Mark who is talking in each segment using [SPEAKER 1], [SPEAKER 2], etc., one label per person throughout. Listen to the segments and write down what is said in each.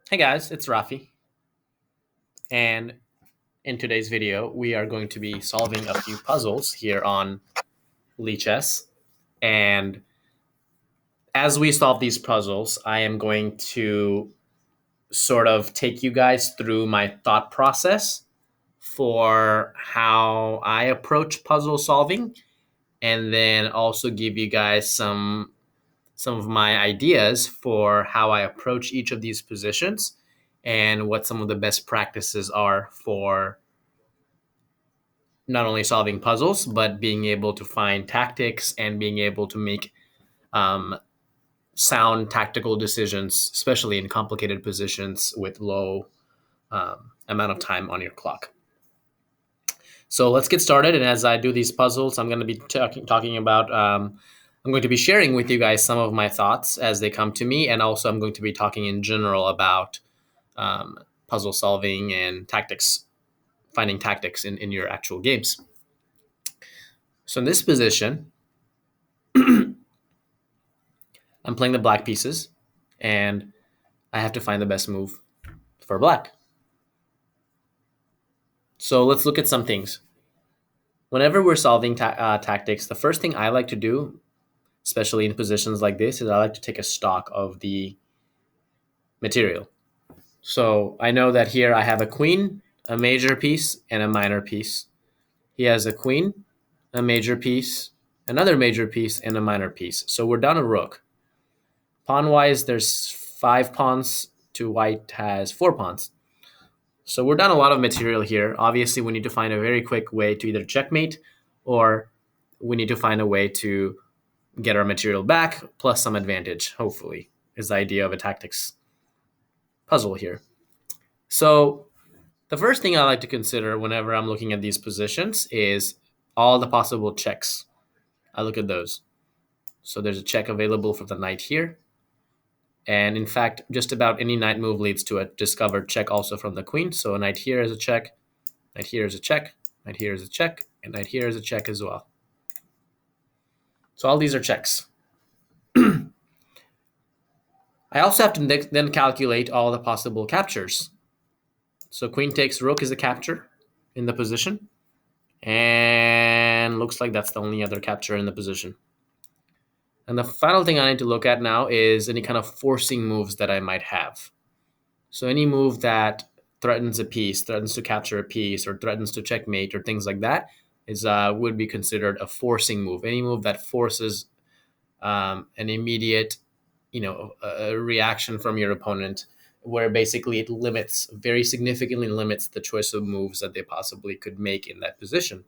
[SPEAKER 1] Hey guys, it's Rafi, and in today's video, we are going to be solving a few puzzles here on Chess. And as we solve these puzzles, I am going to sort of take you guys through my thought process for how I approach puzzle solving, and then also give you guys some of my ideas for how I approach each of these positions and what some of the best practices are for not only solving puzzles, but being able to find tactics and being able to make um, sound tactical decisions, especially in complicated positions with low amount of time on your clock. So let's get started. And as I do these puzzles, I'm going to be talking about, I'm going to be sharing with you guys some of my thoughts as they come to me. And also, I'm going to be talking in general about um, puzzle solving and tactics, finding tactics in your actual games. So in this position, I'm playing the black pieces, and I have to find the best move for black. So let's look at some things. Whenever we're solving tactics, the first thing I like to do, especially in positions like this, is I like to take a stock of the material. So I know that here I have a queen, a major piece, and a minor piece. He has a queen, a major piece, another major piece, and a minor piece. So we're down a rook. Pawn-wise, there's 5 pawns to white has 4 pawns. So we're down a lot of material here. Obviously, we need to find a very quick way to either checkmate, or we need to find a way to get our material back plus some advantage, hopefully, is the idea of a tactics puzzle here. So the first thing I like to consider whenever I'm looking at these positions is all the possible checks. I look at those. So there's a check available for the knight here. And in fact, just about any knight move leads to a discovered check also from the queen. So a knight here is a check, knight here is a check, knight here is a check, and knight here is a check as well. So all these are checks. I also have to then calculate all the possible captures. So queen takes rook is a capture in the position. And looks like that's the only other capture in the position. And the final thing I need to look at now is any kind of forcing moves that I might have. So any move that threatens a piece, threatens to capture a piece, or threatens to checkmate, or things like that, is would be considered a forcing move. Any move that forces an immediate, a reaction from your opponent, where basically it limits, very significantly limits the choice of moves that they possibly could make in that position.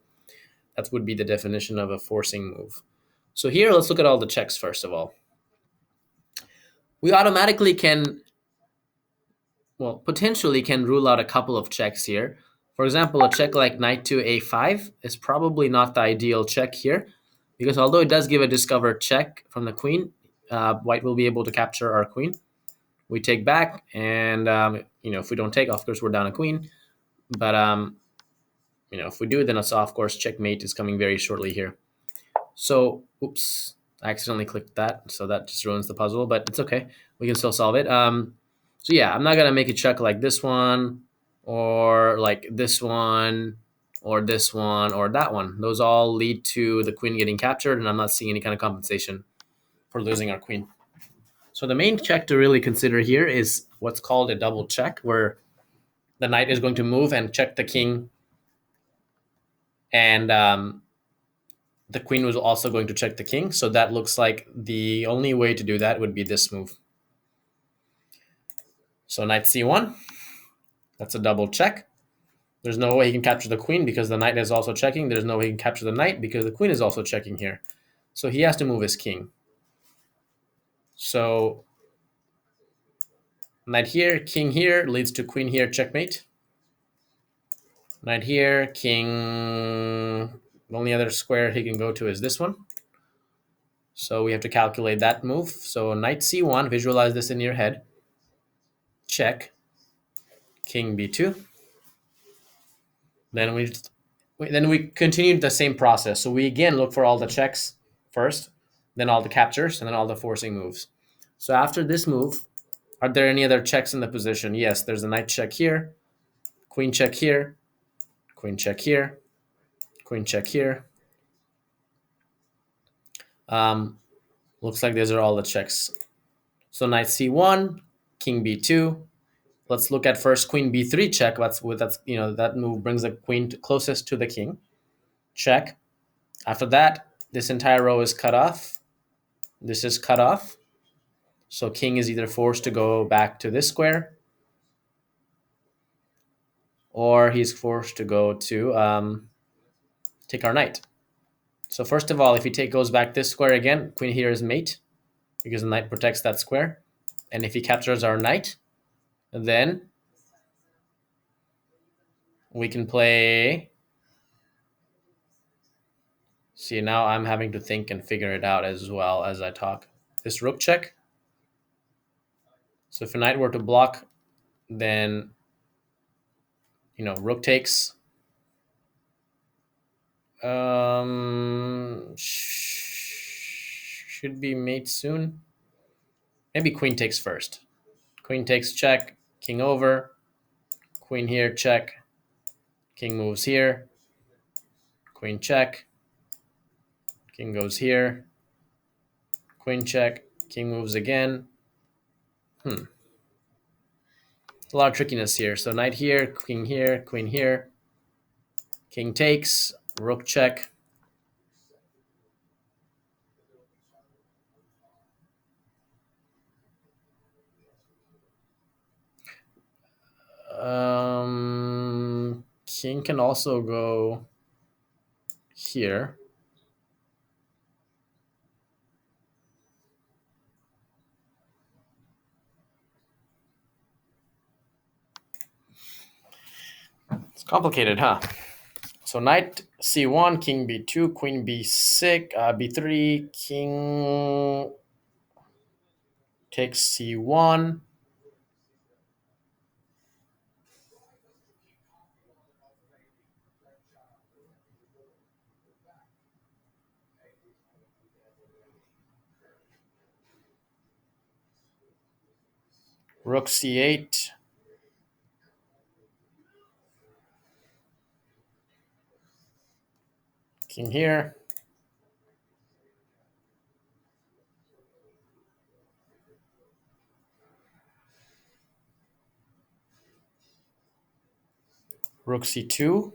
[SPEAKER 1] That would be the definition of a forcing move. So here, let's look at all the checks first of all. We automatically can, well, potentially can rule out a couple of checks here. For example, a check like knight to a5 is probably not the ideal check here, because although it does give a discovered check from the queen, white will be able to capture our queen. We take back, and if we don't take, of course, we're down a queen. But if we do, then it's, of course, checkmate is coming very shortly here. So, oops, I accidentally clicked that, so that just ruins the puzzle, but it's okay. We can still solve it. So yeah, I'm not gonna make a check like this one, or like this one, or this one, or that one. Those all lead to the queen getting captured, and I'm not seeing any kind of compensation for losing our queen. So the main check to really consider here is what's called a double check, where the knight is going to move and check the king, and the queen was also going to check the king. So that looks like the only way to do that would be this move. So knight c1, that's a double check. There's no way he can capture the queen because the knight is also checking. There's no way he can capture the knight because the queen is also checking here. So he has to move his king. So knight here, king here, leads to queen here, checkmate. Knight here, king. The only other square he can go to is this one. So we have to calculate that move. So knight c1, visualize this in your head. Check. King b2. Then we continue the same process. So we again look for all the checks first, then all the captures, and then all the forcing moves. So after this move, Are there any other checks in the position? Yes, there's a knight check here, queen check here, queen check here, queen check here. Looks like these are all the checks. So knight c1, king b2. Let's look at first queen b3 check. That move brings the queen closest to the king. Check. After that, this entire row is cut off. This is cut off. So king is either forced to go back to this square, or he's forced to go to take our knight. So first of all, if he goes back this square again, queen here is mate, because the knight protects that square. And if he captures our knight, then we can play. See, now I'm having to think and figure it out as well as I talk. This rook check. So if a knight were to block, then, rook takes. Should be mate soon. Maybe queen takes first. Queen takes check, king over, queen here, check, king moves here, queen check, king goes here, queen check, king moves again. A lot of trickiness here. So knight here, queen here, queen here, king takes, rook check. King can also go here. It's complicated, huh? So knight c1, king b2, queen b6, b3, king takes c1. Rook c8. King here. Rook c2.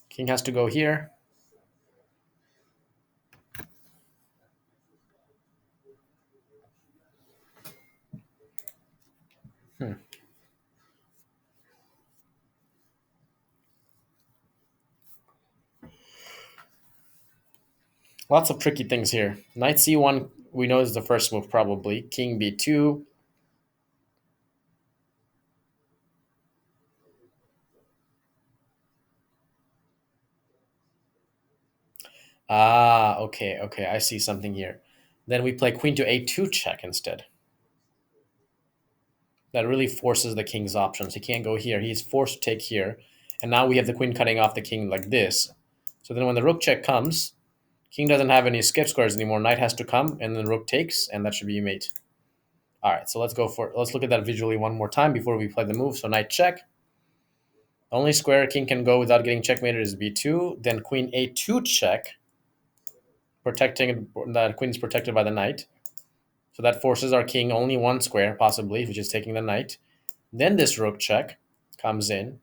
[SPEAKER 1] King has to go here. Lots of tricky things here. Knight c1, we know is the first move probably. King b2. Okay, I see something here. Then we play queen to a2 check instead. That really forces the king's options. He can't go here. He's forced to take here. And now we have the queen cutting off the king like this. So then when the rook check comes, king doesn't have any skip squares anymore. Knight has to come, and then rook takes, and that should be mate. All right, so let's look at that visually one more time before we play the move. So knight check. The only square king can go without getting checkmated is b2. Then queen a2 check, protecting that queen is protected by the knight. So that forces our king only one square, possibly, which is taking the knight. Then this rook check comes in.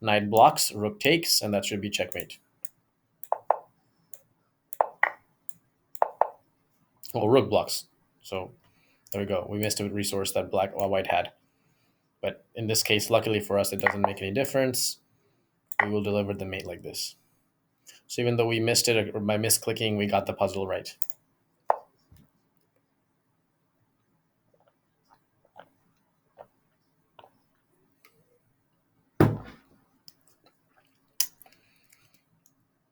[SPEAKER 1] Knight blocks, rook takes, and that should be checkmate. Well, rook blocks. So there we go. We missed a resource that white had. But in this case, luckily for us, it doesn't make any difference. We will deliver the mate like this. So even though we missed it by misclicking, we got the puzzle right.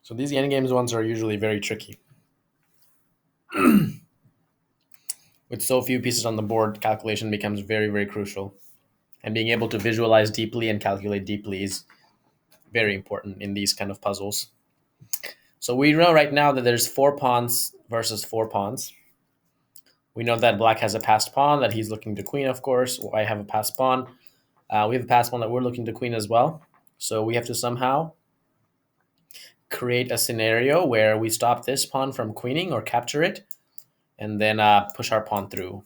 [SPEAKER 1] So these endgames ones are usually very tricky. With so few pieces on the board, calculation becomes very, very crucial. And being able to visualize deeply and calculate deeply is very important in these kind of puzzles. So we know right now that there's 4 pawns versus 4 pawns. We know that black has a passed pawn that he's looking to queen, of course. I have a passed pawn. We have a passed pawn that we're looking to queen as well. So we have to somehow create a scenario where we stop this pawn from queening or capture it, and then push our pawn through.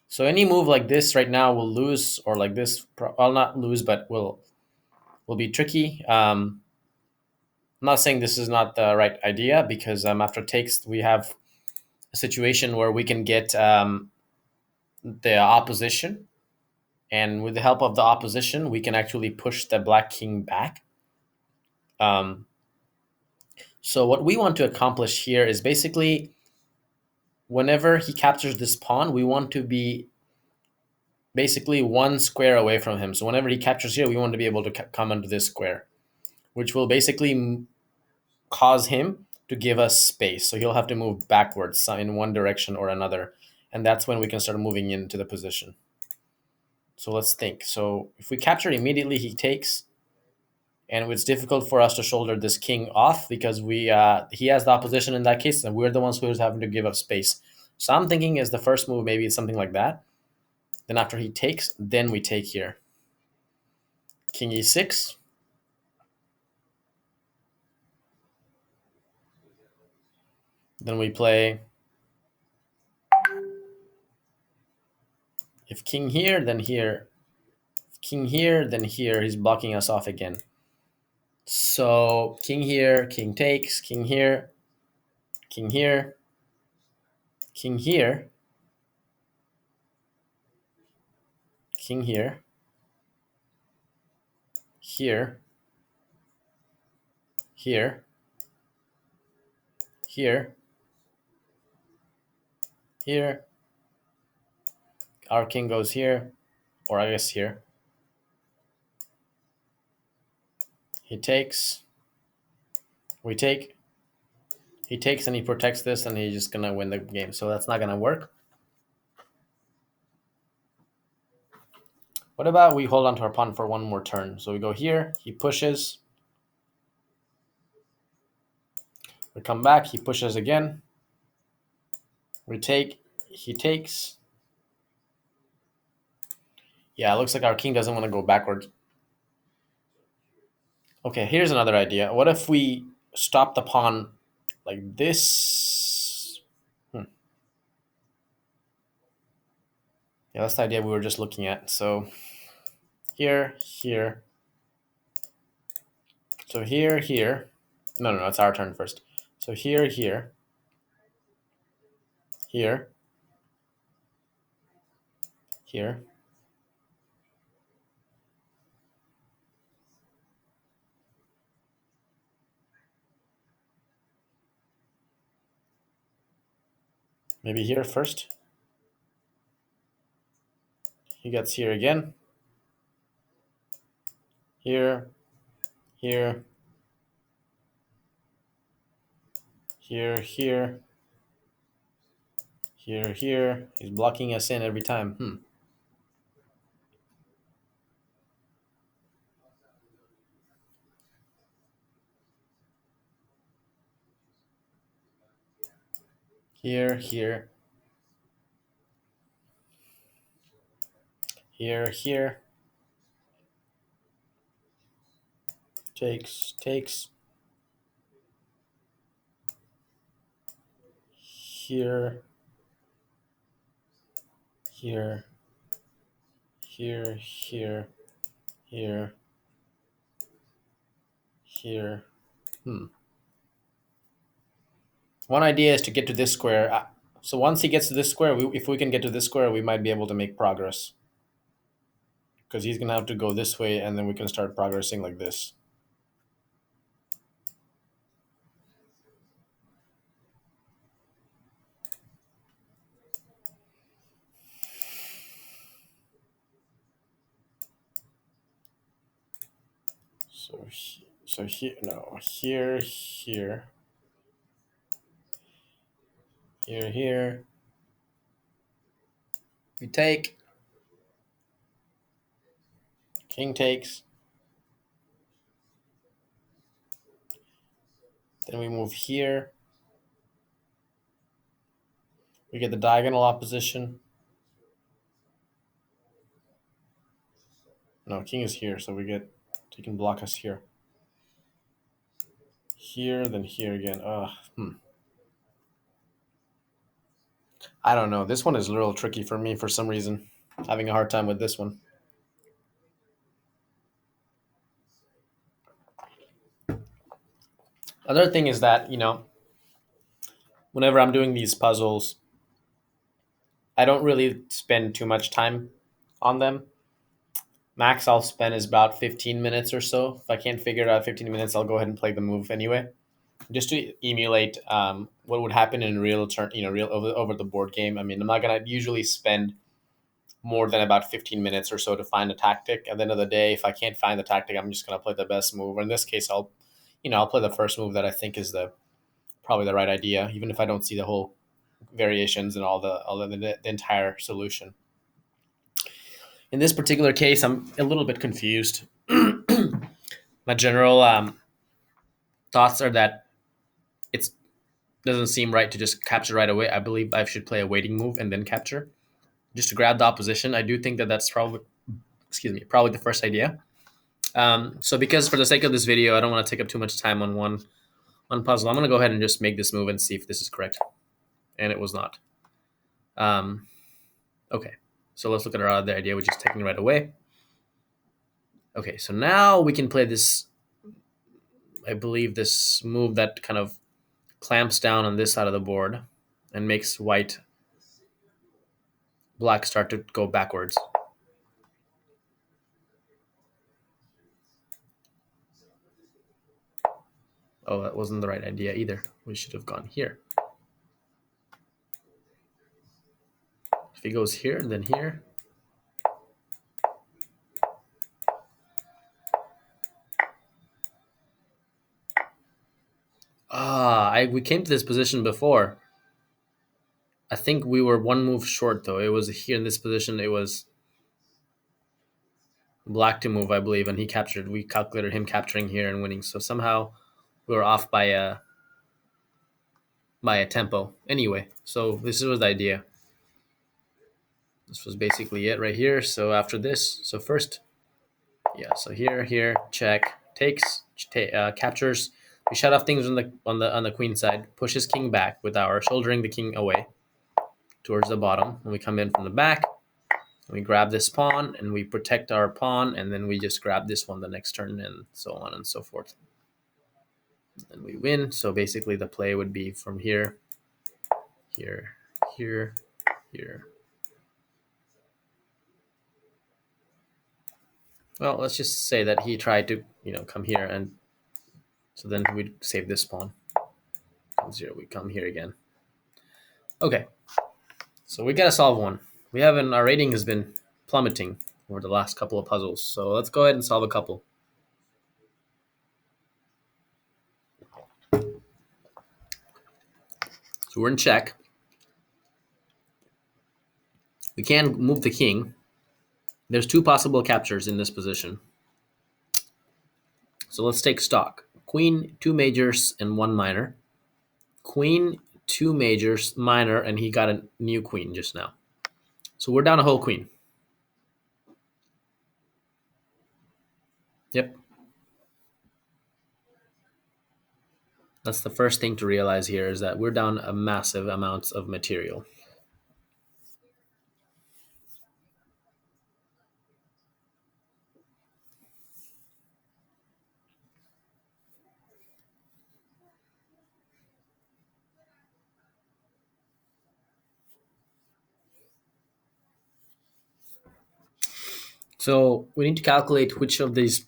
[SPEAKER 1] So any move like this right now will lose, or like this, well, not lose, but will be tricky. I'm not saying this is not the right idea, because after takes we have a situation where we can get the opposition, and with the help of the opposition we can actually push the black king back. Um, so what we want to accomplish here is basically, whenever he captures this pawn, we want to be basically one square away from him. So whenever he captures here, we want to be able to come under this square, which will basically cause him to give us space. So he'll have to move backwards in one direction or another. And that's when we can start moving into the position. So let's think. So if we capture immediately, he takes, and it's difficult for us to shoulder this king off because he has the opposition in that case, and we're the ones who's having to give up space. So I'm thinking as the first move, maybe it's something like that. Then after he takes, then we take here. King e6. Then we play, if king here, then here. If king here, then here. He's blocking us off again. So king here, king takes, king here, king here, king here, king here, here, here, here, here. Our king goes here, or I guess here. He takes, we take, he takes and he protects this, and he's just gonna win the game. So that's not gonna work. What about we hold on to our pawn for one more turn? So we go here, he pushes, we come back, he pushes again, we take, he takes. Yeah, it looks like our king doesn't want to go backwards. Okay, here's another idea. What if we stop the pawn like this? Yeah, that's the idea we were just looking at. So here, here. So here, here. No, it's our turn first. So here, here. Here. Here. Maybe here first. He gets here again. Here. Here. Here, here. Here, here. He's blocking us in every time. Here, here. Here, here. Takes, takes. Here, here, here, here, here, here. One idea is to get to this square. So once he gets to this square, if we can get to this square, we might be able to make progress. Because he's going to have to go this way, and then we can start progressing like this. So here, no, here, here, here, here. We take. King takes. Then we move here. We get the diagonal opposition. No, king is here, so we get, he can block us here. Here, then here again. I don't know. This one is a little tricky for me for some reason. Having a hard time with this one. Other thing is that, whenever I'm doing these puzzles, I don't really spend too much time on them. Max I'll spend is about 15 minutes or so. If I can't figure it out 15 minutes, I'll go ahead and play the move anyway, just to emulate what would happen in real turn, real over the board game. I mean, I'm not gonna usually spend more than about 15 minutes or so to find a tactic. At the end of the day, if I can't find the tactic, I'm just gonna play the best move. Or in this case, I'll play the first move that I think is the probably the right idea, even if I don't see the whole variations and the entire solution. In this particular case, I'm a little bit confused. My general thoughts are that it doesn't seem right to just capture right away. I believe I should play a waiting move and then capture, just to grab the opposition. I do think that that's probably the first idea. So because for the sake of this video, I don't want to take up too much time on one puzzle. I'm going to go ahead and just make this move and see if this is correct. And it was not. Okay, so let's look at our other idea, which is taking right away. Okay, so now we can play this, I believe, this move that kind of clamps down on this side of the board and makes black start to go backwards. Oh, that wasn't the right idea either. We should have gone here. If he goes here, then here. We came to this position before. I think we were one move short, though. It was here in this position. It was black to move, I believe, and he captured. We calculated him capturing here and winning. So somehow we were off by a tempo. Anyway, so this was the idea. This was basically it right here. So after this, so first, so here, check, takes, captures. We shut off things on the queen side, pushes king back with our shouldering the king away towards the bottom. And we come in from the back, and we grab this pawn, and we protect our pawn, and then we just grab this one the next turn, and so on and so forth. And we win. So basically the play would be from here, here, here, here. Well, let's just say that he tried to, come here, and so then we'd save this pawn. 0, we come here again. Okay, so we gotta solve one. Our rating has been plummeting over the last couple of puzzles, so let's go ahead and solve a couple. So we're in check. We can move the king. There's 2 possible captures in this position. So let's take stock. Queen, 2 majors, and 1 minor. Queen, 2 majors, minor, and he got a new queen just now. So we're down a whole queen. Yep. That's the first thing to realize here, is that we're down a massive amounts of material. So we need to calculate which of these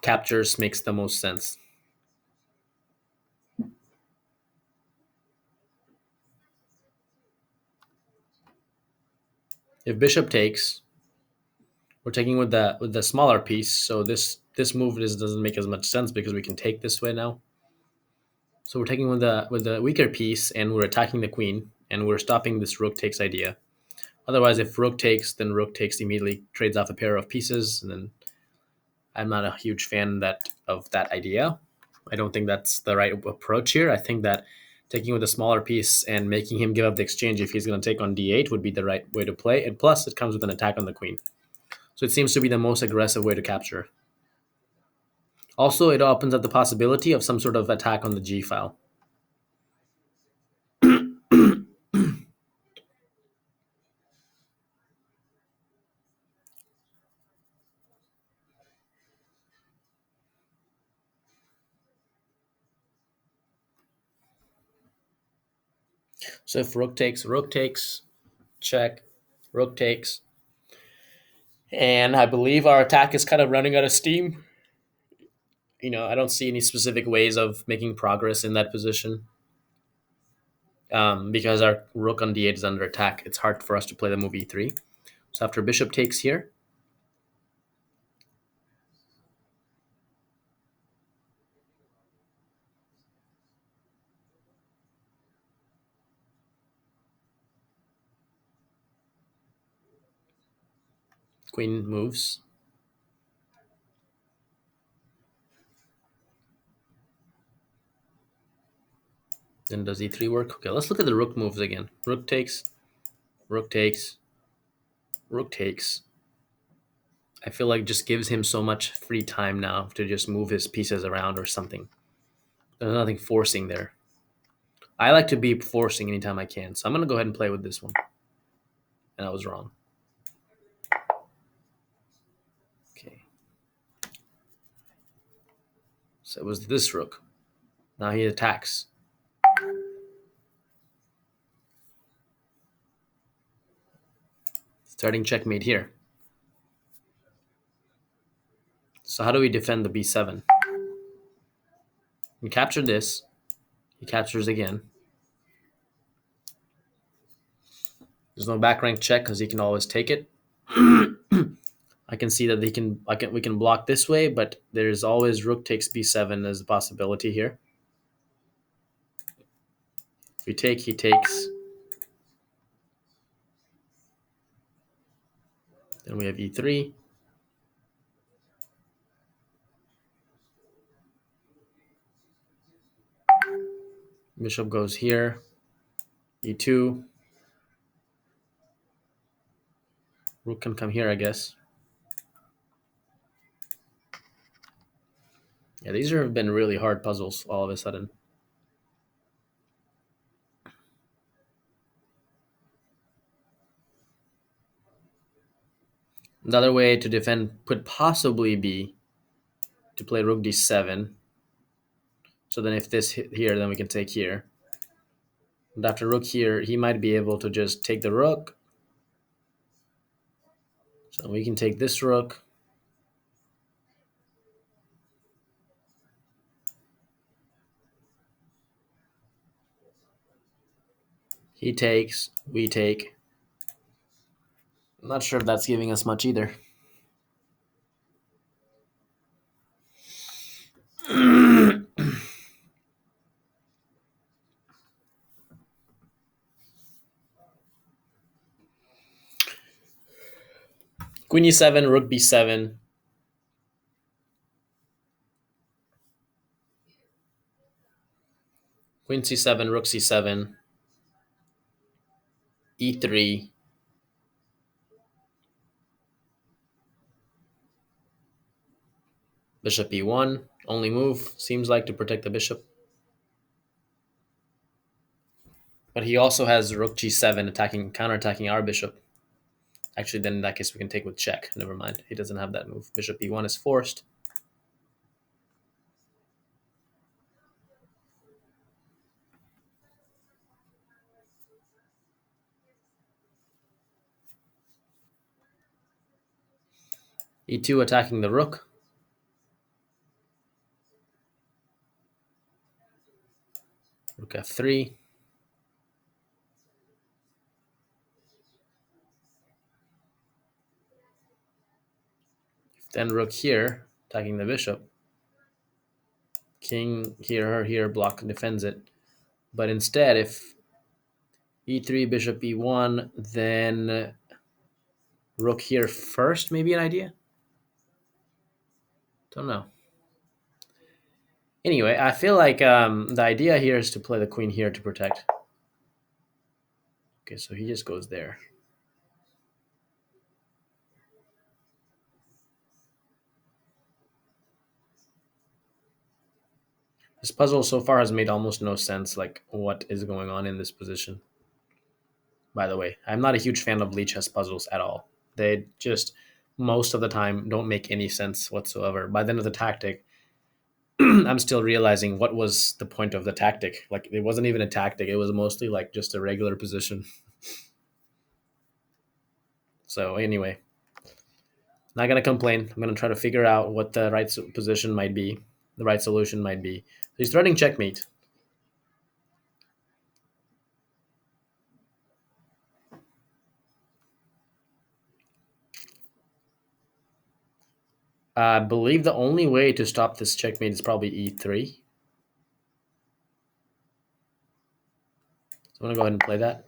[SPEAKER 1] captures makes the most sense. If bishop takes, we're taking with the smaller piece, so this move doesn't make as much sense because we can take this way now. So we're taking with the weaker piece, and we're attacking the queen, and we're stopping this rook takes idea. Otherwise, if rook takes, then rook takes immediately trades off a pair of pieces, and then I'm not a huge fan of that idea. I don't think that's the right approach here. I think that taking with a smaller piece and making him give up the exchange if he's going to take on d8 would be the right way to play. And plus, it comes with an attack on the queen. So it seems to be the most aggressive way to capture. Also, it opens up the possibility of some sort of attack on the g file. So if rook takes, check, rook takes. And I believe our attack is kind of running out of steam. I don't see any specific ways of making progress in that position. Because our rook on d8 is under attack, it's hard for us to play the move e3. So after bishop takes here, queen moves. Then does e3 work? Okay, let's look at the rook moves again. Rook takes, rook takes, rook takes. I feel like it just gives him so much free time now to just move his pieces around or something. There's nothing forcing there. I like to be forcing anytime I can, so I'm going to go ahead and play with this one. And I was wrong. Okay. So it was this rook. Now he attacks. Starting checkmate here. So how do we defend the b7? We capture this. He captures again. There's no back rank check because he can always take it. I can see that we can block this way, but there's always rook takes b7 as a possibility here. If we take, he takes. Then we have e3. Bishop goes here. e2. Rook can come here, I guess. Yeah, these have been really hard puzzles all of a sudden. Another way to defend could possibly be to play rook d7. So then if this hit here, then we can take here. And after rook here, he might be able to just take the rook. So we can take this rook. He takes, we take. I'm not sure if that's giving us much either. Queen e7, rook b7. Queen c7, rook c7. e3. Bishop e1. Only move, seems like, to protect the bishop. But he also has rook g7 counterattacking our bishop. Actually, then in that case, we can take with check. Never mind. He doesn't have that move. Bishop e1 is forced. e2 attacking the rook. Rook f3. Then rook here, attacking the bishop. King here or here, block defends it. But instead, if e3, bishop e1, then rook here first, maybe an idea? Don't know. Anyway, I feel like the idea here is to play the queen here to protect. Okay, so he just goes there. This puzzle so far has made almost no sense, like what is going on in this position. By the way, I'm not a huge fan of Lee chess puzzles at all. They just, most of the time, don't make any sense whatsoever. By the end of the tactic, I'm still realizing what was the point of the tactic. Like, it wasn't even a tactic, it was mostly like just a regular position. So, anyway, not going to complain. I'm going to try to figure out what the right position might be, the right solution might be. So he's threatening checkmate. I believe the only way to stop this checkmate is probably e3. So I'm going to go ahead and play that.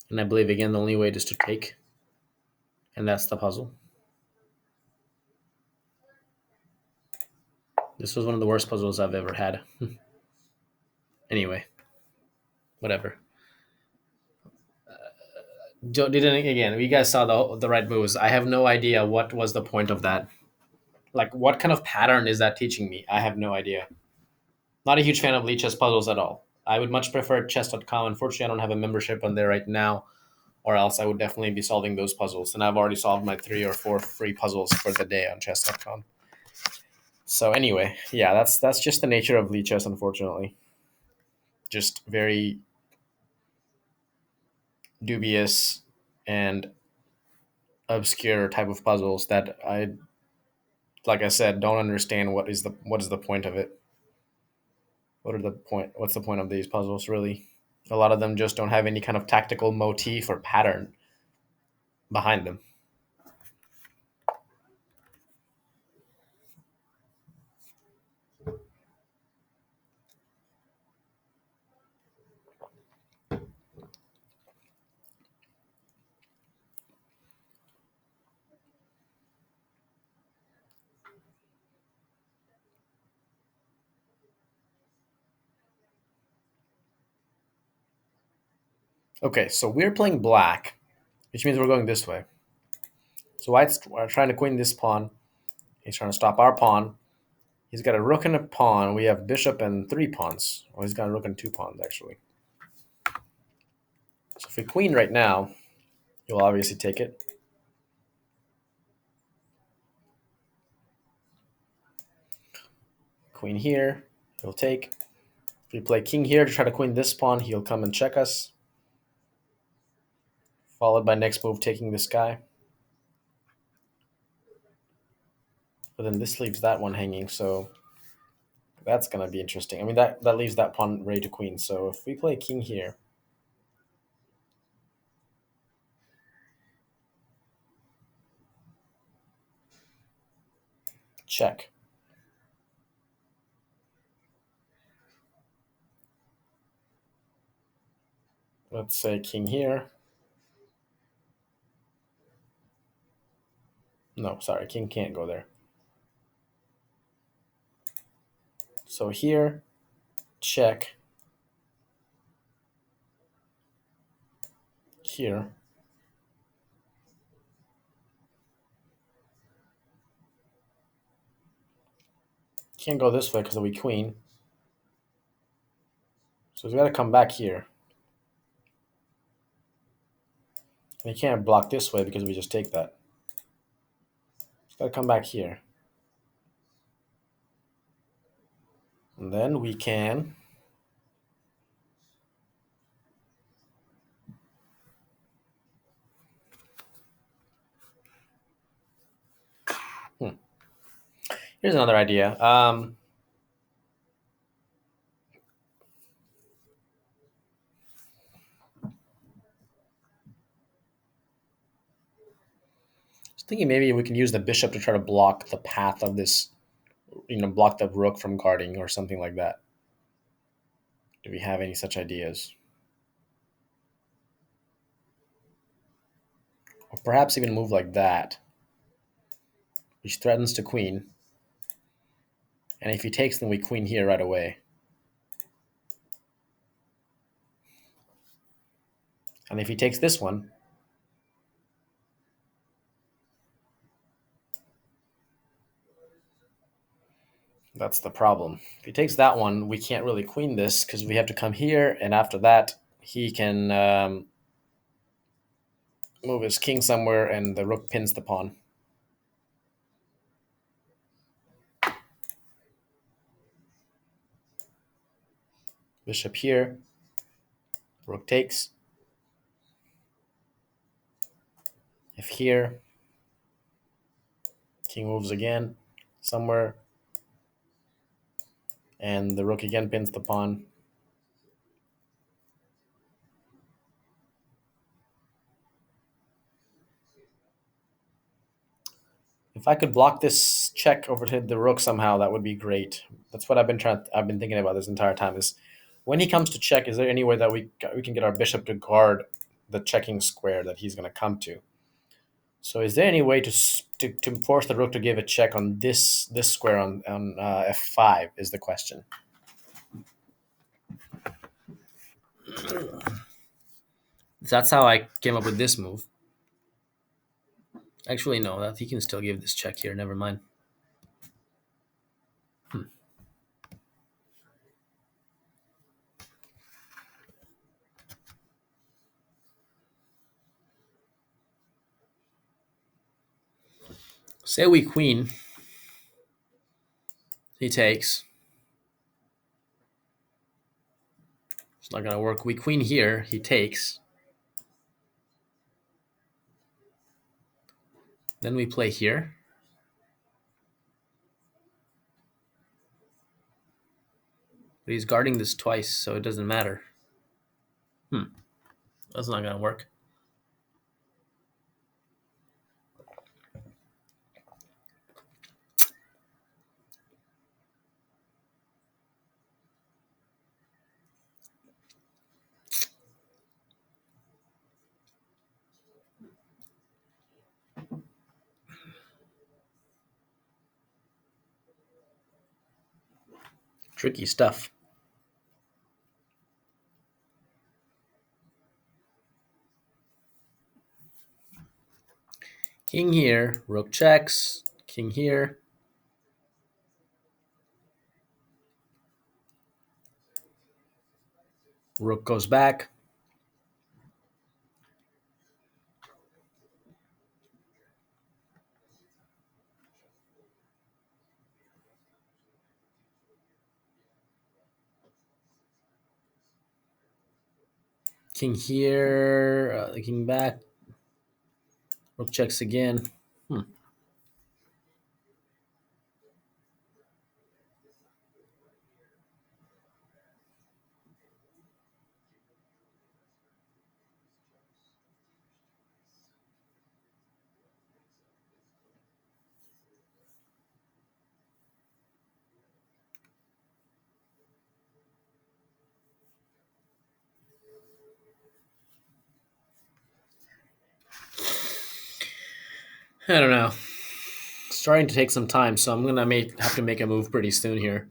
[SPEAKER 1] And I believe, again, the only way is to take. And that's the puzzle. This was one of the worst puzzles I've ever had. Anyway, whatever. Didn't again. You guys saw the right moves. I have no idea what was the point of that. Like, what kind of pattern is that teaching me? I have no idea. Not a huge fan of Lee chess puzzles at all. I would much prefer chess.com. Unfortunately, I don't have a membership on there right now, or else I would definitely be solving those puzzles. And I've already solved my 3 or 4 free puzzles for the day on chess.com. So anyway, yeah, that's just the nature of Lee chess, unfortunately. Just very dubious and obscure type of puzzles that I, like I said, don't understand what is the point of it. What's the point of these puzzles really? A lot of them just don't have any kind of tactical motif or pattern behind them. Okay, so we're playing black, which means we're going this way. So white's trying to queen this pawn. He's trying to stop our pawn. He's got a rook and a pawn. We have bishop and 3 pawns. Well, he's got a rook and 2 pawns, actually. So if we queen right now, he'll obviously take it. Queen here, he'll take. If we play king here to try to queen this pawn, he'll come and check us. Followed by next move taking this guy. But then this leaves that one hanging, so that's going to be interesting. I mean, that leaves that pawn ready to queen. So if we play king here, check. Let's say king here. No, sorry, king can't go there. So here, check. Here. Can't go this way because we queen. So he's got to come back here. And he can't block this way because we just take that. He's got to come back here. And then we can here's another idea. Just thinking maybe we can use the bishop to try to block the path of this, block the rook from guarding or something like that. Do we have any such ideas? Or perhaps even move like that, which threatens to queen. And if he takes, then we queen here right away. And if he takes this one, that's the problem. If he takes that one, we can't really queen this because we have to come here, and after that, he can move his king somewhere, and the rook pins the pawn. Bishop here, rook takes. If here, king moves again somewhere, and the rook again pins the pawn. If I could block this check over to the rook somehow, that would be great. That's what I've been thinking about this entire time. Is when he comes to check, is there any way that we can get our bishop to guard the checking square that he's going to come to? So, is there any way to force the rook to give a check on this square on f5? Is the question. That's how I came up with this move. Actually, no, that he can still give this check here. Never mind. Say we queen. He takes. It's not going to work. We queen here. He takes. Then we play here. But he's guarding this twice, so it doesn't matter. That's not going to work. Tricky stuff. King here, rook checks, king here. Rook goes back. King here, the king back. Rook checks again. I don't know. It's starting to take some time, so I'm going to have to make a move pretty soon here.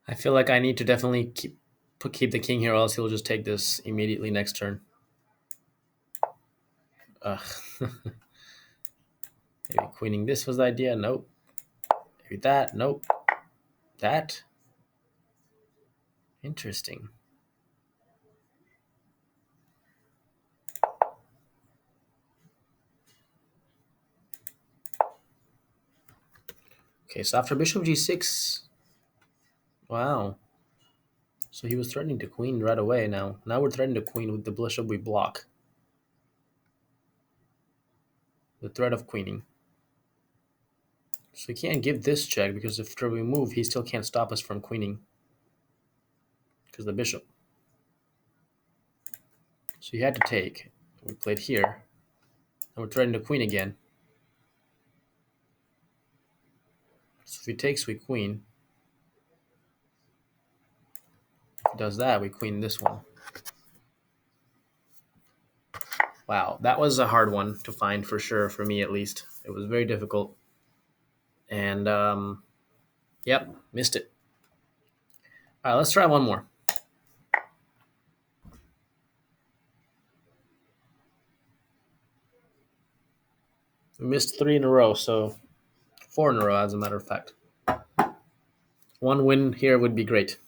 [SPEAKER 1] I feel like I need to definitely keep the king here, or else he'll just take this immediately next turn. Maybe queening this was the idea. Nope. Maybe that. Nope. That. Interesting. Okay, so after bishop g6, wow. So he was threatening to queen right away now. Now we're threatening to queen with the bishop we block. The threat of queening. So he can't give this check because if we move, he still can't stop us from queening. Because the bishop. So he had to take. We played here. And we're threatening to queen again. So if he takes, we queen. If he does that, we queen this one. Wow, that was a hard one to find for sure, for me at least. It was very difficult. And, yep, missed it. All right, let's try one more. We missed 3 in a row, so 4 in a row, as a matter of fact. One win here would be great.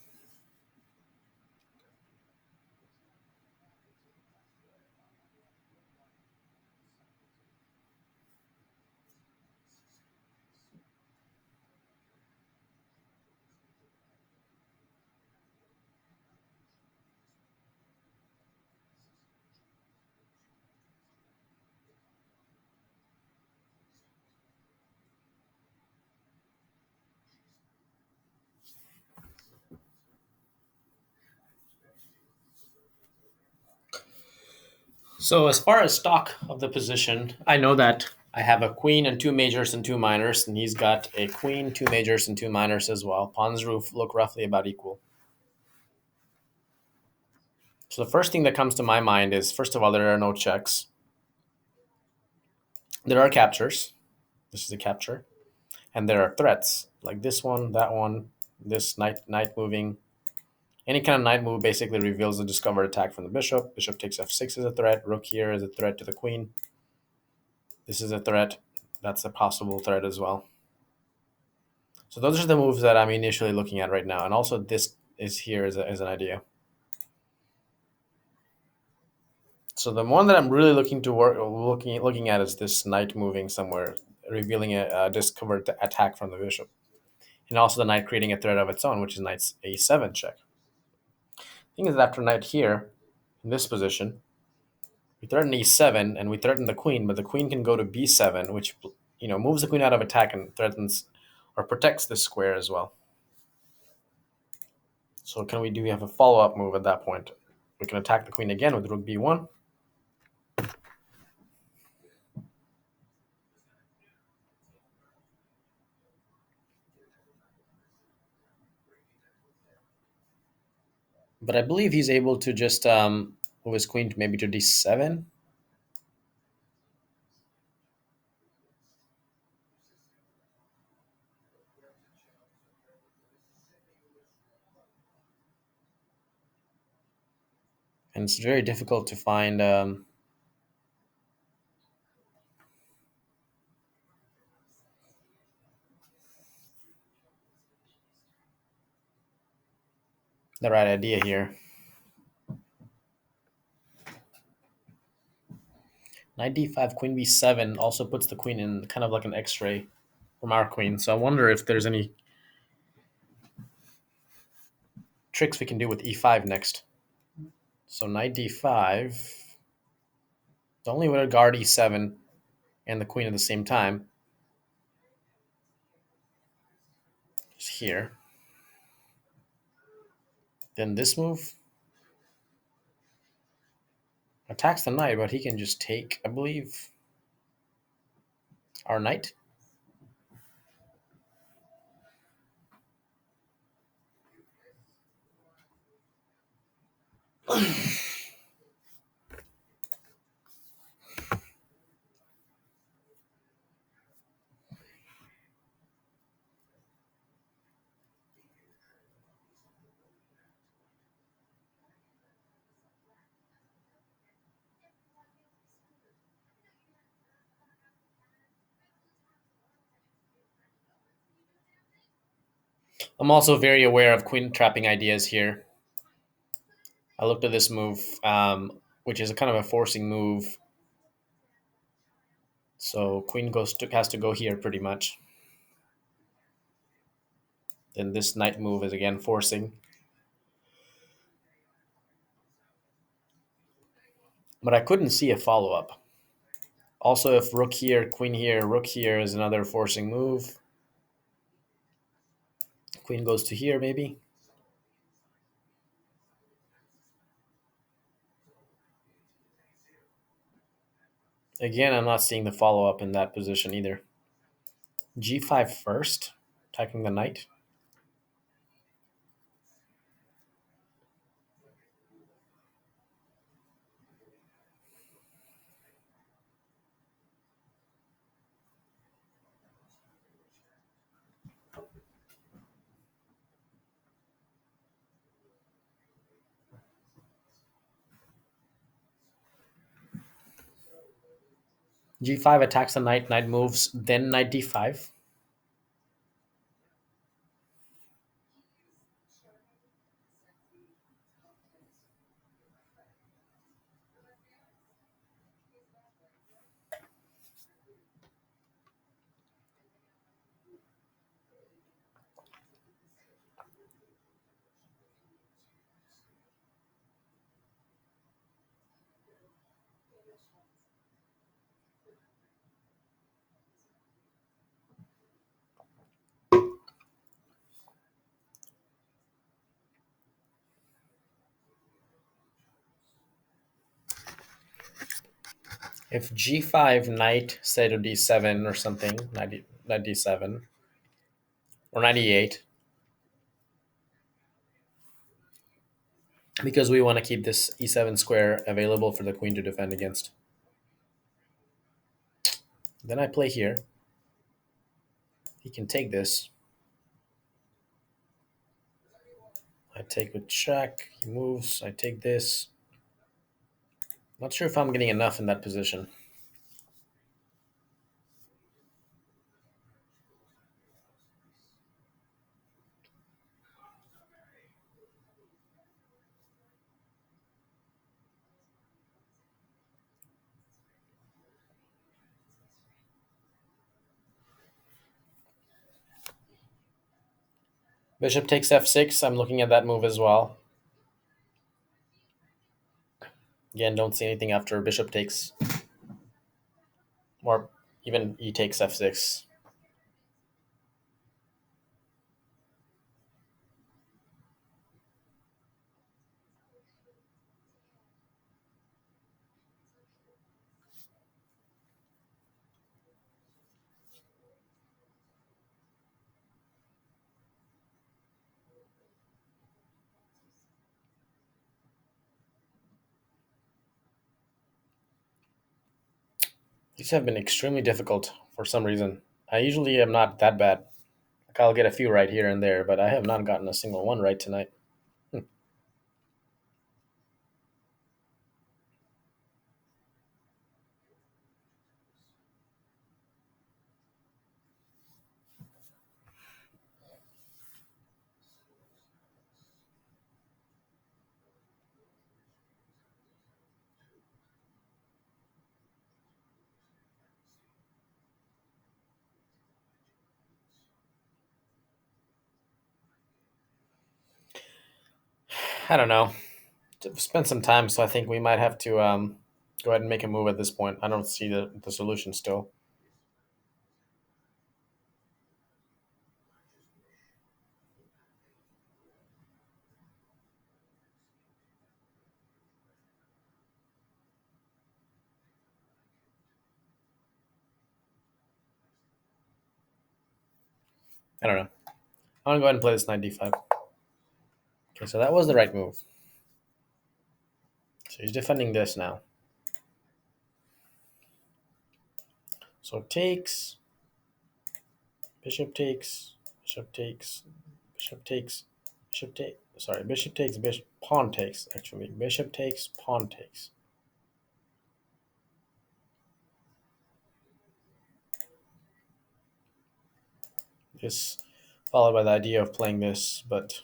[SPEAKER 1] So as far as stock of the position, I know that I have a queen and 2 majors and 2 minors, and he's got a queen, 2 majors, and 2 minors as well. Pawns look roughly about equal. So the first thing that comes to my mind is, first of all, there are no checks. There are captures. This is a capture. And there are threats, like this one, this knight moving. Any kind of knight move basically reveals the discovered attack from the bishop. Bishop takes f6 is a threat. Rook here is a threat to the queen. This is a threat. That's a possible threat as well. So those are the moves that I'm initially looking at right now. And also this is here as an idea. So the one that I'm really looking at is this knight moving somewhere, revealing a discovered attack from the bishop. And also the knight creating a threat of its own, which is knight a7 check. The thing is that after knight here, in this position, we threaten e7 and we threaten the queen, but the queen can go to b7, which moves the queen out of attack and threatens or protects this square as well. So do we have a follow-up move at that point? We can attack the queen again with rook b1. But I believe he's able to just move his queen to maybe to d7. And it's very difficult to find the right idea here. Knight d5, queen b7 also puts the queen in kind of like an x-ray from our queen. So I wonder if there's any tricks we can do with e5 next. So knight d5. The only way to guard e7 and the queen at the same time is here. Then this move attacks the knight, but he can just take, I believe, our knight. I'm also very aware of queen trapping ideas here. I looked at this move, which is a kind of a forcing move. So queen has to go here pretty much. Then this knight move is again forcing. But I couldn't see a follow-up. Also, if rook here, queen here, rook here is another forcing move. Queen goes to here, maybe. Again, I'm not seeing the follow-up in that position either. G5 first, attacking the knight. G5 attacks the knight, knight moves, then knight D5. If G5, knight, say to D7 or something, knight D7, or knight E8, because we want to keep this E7 square available for the queen to defend against. Then I play here. He can take this. I take with check. He moves. I take this. Not sure if I'm getting enough in that position. Bishop takes F6. I'm looking at that move as well. Again, don't see anything after bishop takes, or even E takes F6. These have been extremely difficult for some reason. I usually am not that bad. Like I'll get a few right here and there, but I have not gotten a single one right tonight. I don't know. Spend some time, so I think we might have to go ahead and make a move at this point. I don't see the solution still. I don't know. I'm gonna go ahead and play this knight d5. Okay, so that was the right move. So he's defending this now. So takes, bishop takes, bishop takes, bishop takes, bishop takes. Sorry, bishop takes, bishop, pawn takes, actually. Bishop takes, pawn takes. This followed by the idea of playing this, but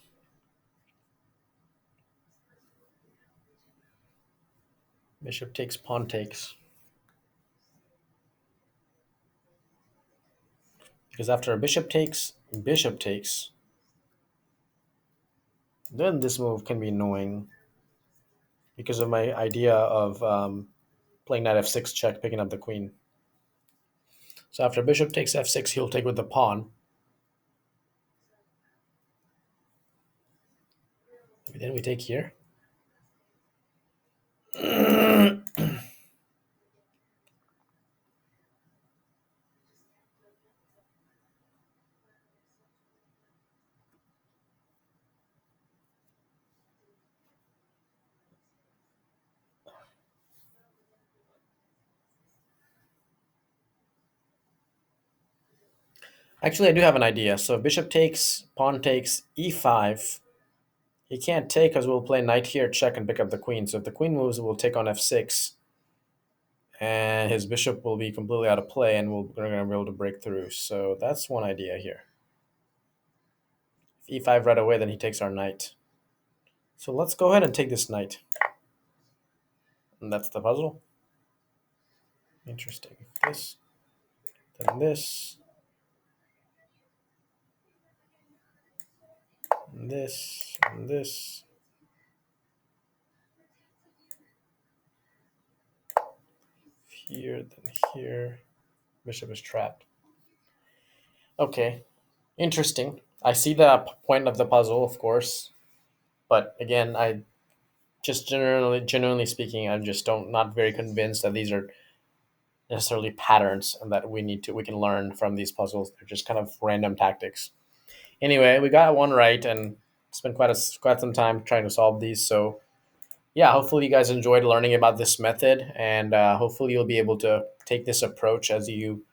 [SPEAKER 1] bishop takes, pawn takes. Because after a bishop takes, Then this move can be annoying because of my idea of playing knight f6 check, picking up the queen. So after bishop takes f6, he'll take with the pawn. Then we take here. Actually, I do have an idea. So if bishop takes, pawn takes, e5. He can't take because we'll play knight here, check, and pick up the queen. So if the queen moves, we'll take on f6, and his bishop will be completely out of play, and we're going to be able to break through. So that's one idea here. If e5 right away, then he takes our knight. So let's go ahead and take this knight. And that's the puzzle. Interesting. This, then this, and this, and this. Here, then here. Bishop is trapped. Okay, interesting. I see the point of the puzzle, of course, but again, I just generally speaking, I'm just don't not very convinced that these are necessarily patterns and that we can learn from these puzzles. They're just kind of random tactics. Anyway, we got one right, and spent quite some time trying to solve these. So yeah, hopefully you guys enjoyed learning about this method, and hopefully you'll be able to take this approach as you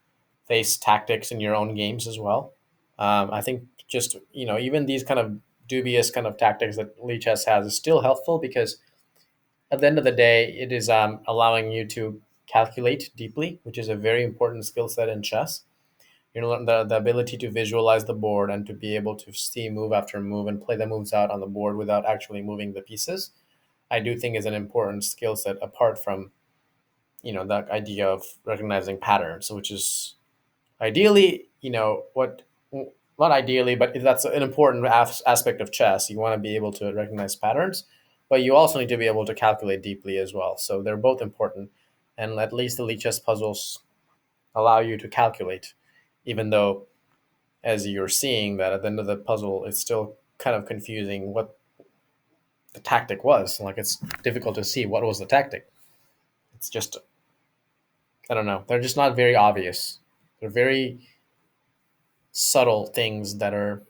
[SPEAKER 1] face tactics in your own games as well. I think just even these kind of dubious kind of tactics that Lee Chess has is still helpful because at the end of the day, it is allowing you to calculate deeply, which is a very important skill set in chess. The ability to visualize the board and to be able to see move after move and play the moves out on the board without actually moving the pieces, I do think is an important skill set apart from that idea of recognizing patterns, which is ideally, what not ideally, but that's an important aspect of chess. You want to be able to recognize patterns, but you also need to be able to calculate deeply as well. So they're both important, and at least the lead chess puzzles allow you to calculate, even though, as you're seeing, that at the end of the puzzle, it's still kind of confusing what the tactic was. Like it's difficult to see what was the tactic. It's just I don't know. They're just not very obvious. They're very subtle things that are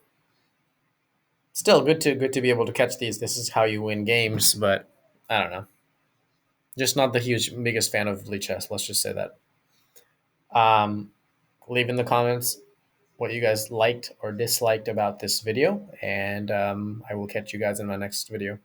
[SPEAKER 1] still good to be able to catch these. This is how you win games, but I don't know. Just not the biggest fan of Lee Chess. Let's just say that. Um, Leave in the comments what you guys liked or disliked about this video, and I will catch you guys in my next video.